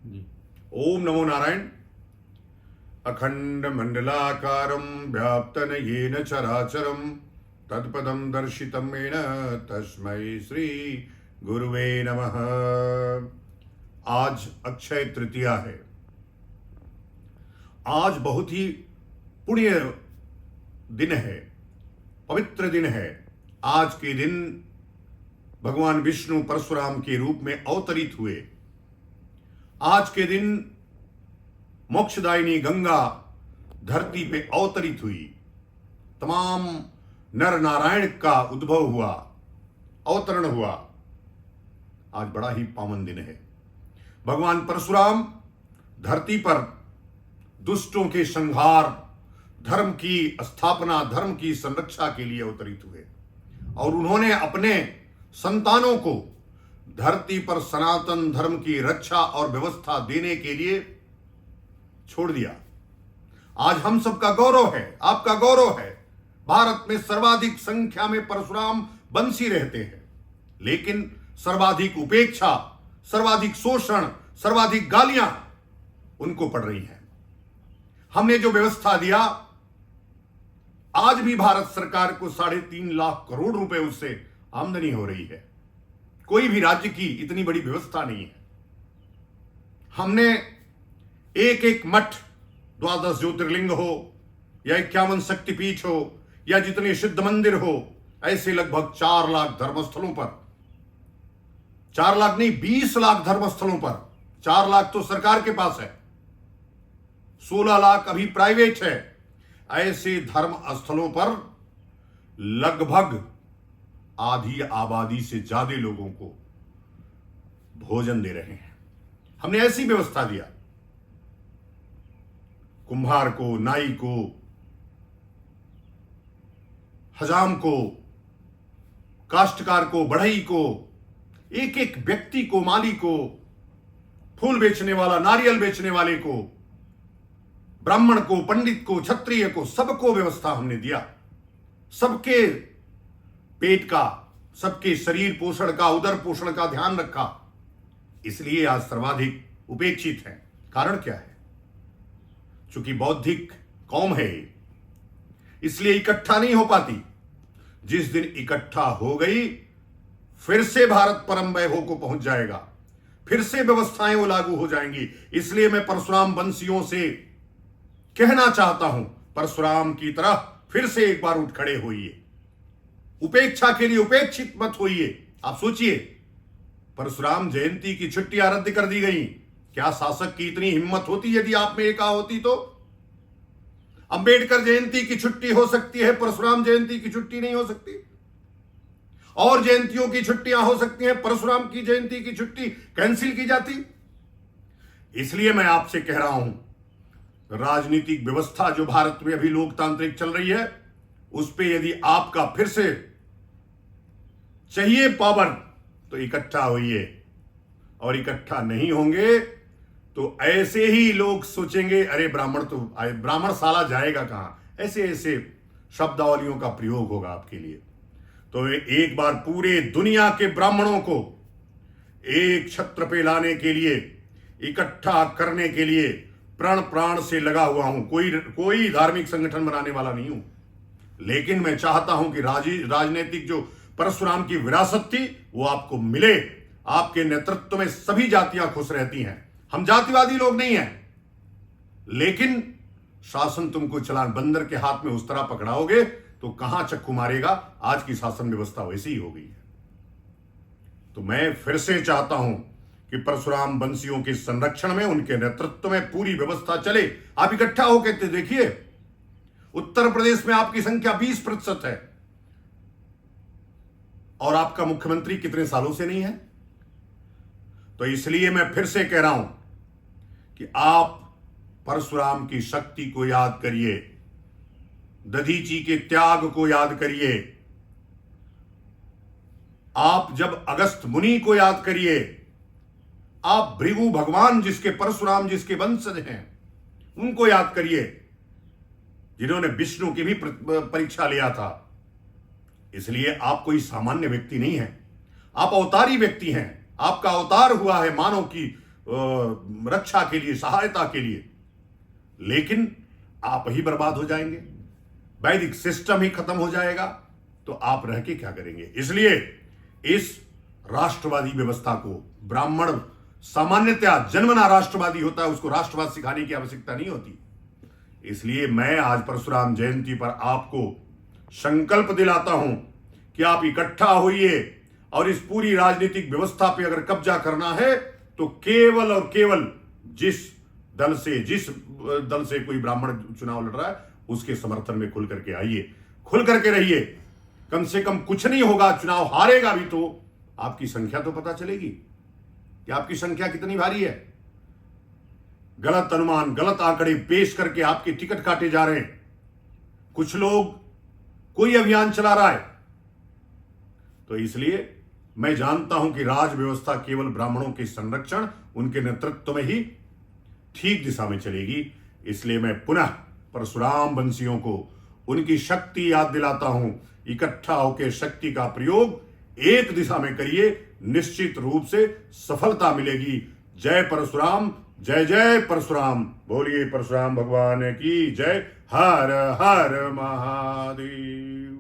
जी। ओम नमो नारायण। अखंड मंडलाकारं व्याप्तन येन चराचरं तत्पदं दर्शितं येन तस्मै श्री गुरुवे नमः। आज अक्षय तृतीया है। आज बहुत ही पुण्य दिन है, पवित्र दिन है। आज के दिन भगवान विष्णु परशुराम के रूप में अवतरित हुए। आज के दिन मोक्षदायिनी गंगा धरती पे अवतरित हुई। तमाम नर नारायण का उद्भव हुआ, अवतरण हुआ। आज बड़ा ही पावन दिन है। भगवान परशुराम धरती पर दुष्टों के संहार, धर्म की स्थापना, धर्म की संरक्षा के लिए अवतरित हुए और उन्होंने अपने संतानों को धरती पर सनातन धर्म की रक्षा और व्यवस्था देने के लिए छोड़ दिया। आज हम सबका गौरव है, आपका गौरव है। भारत में सर्वाधिक संख्या में परशुराम बंसी रहते हैं, लेकिन सर्वाधिक उपेक्षा, सर्वाधिक शोषण, सर्वाधिक गालियां उनको पड़ रही हैं। हमने जो व्यवस्था दिया, आज भी भारत सरकार को 3.5 लाख करोड़ रुपए उससे आमदनी हो रही है। कोई भी राज्य की इतनी बड़ी व्यवस्था नहीं है। हमने एक एक मठ, 12 ज्योतिर्लिंग हो या 51 शक्तिपीठ हो या जितने सिद्ध मंदिर हो, ऐसे लगभग 4 लाख धर्मस्थलों पर, 4 लाख नहीं 20 लाख धर्मस्थलों पर, 4 लाख तो सरकार के पास है, 16 लाख अभी प्राइवेट है। ऐसे धर्म स्थलों पर लगभग आधी आबादी से ज्यादा लोगों को भोजन दे रहे हैं। हमने ऐसी व्यवस्था दिया। कुम्हार को, नाई को, हजाम को, काश्तकार को, बढ़ई को, एक एक व्यक्ति को, माली को, फूल बेचने वाला, नारियल बेचने वाले को, ब्राह्मण को, पंडित को, क्षत्रिय को, सबको व्यवस्था हमने दिया। सबके पेट का, सबके शरीर पोषण का, उदर पोषण का ध्यान रखा। इसलिए आज सर्वाधिक उपेक्षित है। कारण क्या है? चूंकि बौद्धिक कौम है, इसलिए इकट्ठा नहीं हो पाती। जिस दिन इकट्ठा हो गई, फिर से भारत परम वैभव को पहुंच जाएगा, फिर से व्यवस्थाएं वो लागू हो जाएंगी। इसलिए मैं परशुराम वंशियों से कहना चाहता हूं, परशुराम की तरह फिर से एक बार उठ खड़े होइए। उपेक्षा के लिए उपेक्षित मत होइए। आप सोचिए, परशुराम जयंती की छुट्टियां रद्द कर दी गई। क्या शासक की इतनी हिम्मत होती यदि आप में एक होती तो? अंबेडकर जयंती की छुट्टी हो सकती है, परशुराम जयंती की छुट्टी नहीं हो सकती। और जयंतियों की छुट्टियां हो सकती हैं, परशुराम की जयंती की छुट्टी कैंसिल की जाती। इसलिए मैं आपसे कह रहा हूं, राजनीतिक व्यवस्था जो भारत में अभी लोकतांत्रिक चल रही है, उस पे यदि आपका फिर से चाहिए पावर, तो इकट्ठा होइए। और इकट्ठा नहीं होंगे तो ऐसे ही लोग सोचेंगे, अरे ब्राह्मण साला जाएगा कहां। ऐसे ऐसे शब्दावलियों का प्रयोग होगा आपके लिए। तो एक बार पूरे दुनिया के ब्राह्मणों को एक छत्र पे लाने के लिए, इकट्ठा करने के लिए प्राण प्राण से लगा हुआ हूं। कोई धार्मिक संगठन बनाने वाला नहीं हूं, लेकिन मैं चाहता हूं कि राजनीतिक जो परशुराम की विरासत थी वो आपको मिले। आपके नेतृत्व में सभी जातियां खुश रहती हैं। हम जातिवादी लोग नहीं हैं, लेकिन शासन तुमको चलान बंदर के हाथ में उस तरह पकड़ाओगे तो कहां चक्कू मारेगा। आज की शासन व्यवस्था वैसी ही हो गई है। तो मैं फिर से चाहता हूं कि परशुराम वंशियों के संरक्षण में, उनके नेतृत्व में पूरी व्यवस्था चले। आप इकट्ठा होकर देखिए, उत्तर प्रदेश में आपकी संख्या 20% है और आपका मुख्यमंत्री कितने सालों से नहीं है। तो इसलिए मैं फिर से कह रहा हूं कि आप परशुराम की शक्ति को याद करिए, दधीची के त्याग को याद करिए। आप जब अगस्त मुनि को याद करिए, आप भृगु भगवान जिसके, परशुराम जिसके वंशज हैं, उनको याद करिए, जिन्होंने विष्णु की भी परीक्षा लिया था। इसलिए आप कोई सामान्य व्यक्ति नहीं है, आप अवतारी व्यक्ति हैं। आपका अवतार हुआ है मानव की रक्षा के लिए, सहायता के लिए, लेकिन आप ही बर्बाद हो जाएंगे, वैदिक सिस्टम ही खत्म हो जाएगा, तो आप रह के क्या करेंगे? इसलिए इस राष्ट्रवादी व्यवस्था को, ब्राह्मण सामान्यतया जन्मना राष्ट्रवादी होता है, उसको राष्ट्रवाद सिखाने की आवश्यकता नहीं होती। इसलिए मैं आज परशुराम जयंती पर आपको संकल्प दिलाता हूं कि आप इकट्ठा होइए और इस पूरी राजनीतिक व्यवस्था पे अगर कब्जा करना है तो केवल और केवल जिस दल से कोई ब्राह्मण चुनाव लड़ रहा है उसके समर्थन में खुल करके आइए, खुल करके रहिए। कम से कम कुछ नहीं होगा, चुनाव हारेगा भी तो आपकी संख्या तो पता चलेगी कि आपकी संख्या कितनी भारी है। गलत अनुमान, गलत आंकड़े पेश करके आपके टिकट काटे जा रहे हैं। कुछ लोग कोई अभियान चला रहा है। तो इसलिए मैं जानता हूं कि राज व्यवस्था केवल ब्राह्मणों के संरक्षण, उनके नेतृत्व में ही ठीक दिशा में चलेगी। इसलिए मैं पुनः परशुराम वंशियों को उनकी शक्ति याद दिलाता हूं। इकट्ठा होकर शक्ति का प्रयोग एक दिशा में करिए, निश्चित रूप से सफलता मिलेगी। जय परशुराम, जय जय परशुराम। बोलिए परशुराम भगवान की जय। हर हर महादेव।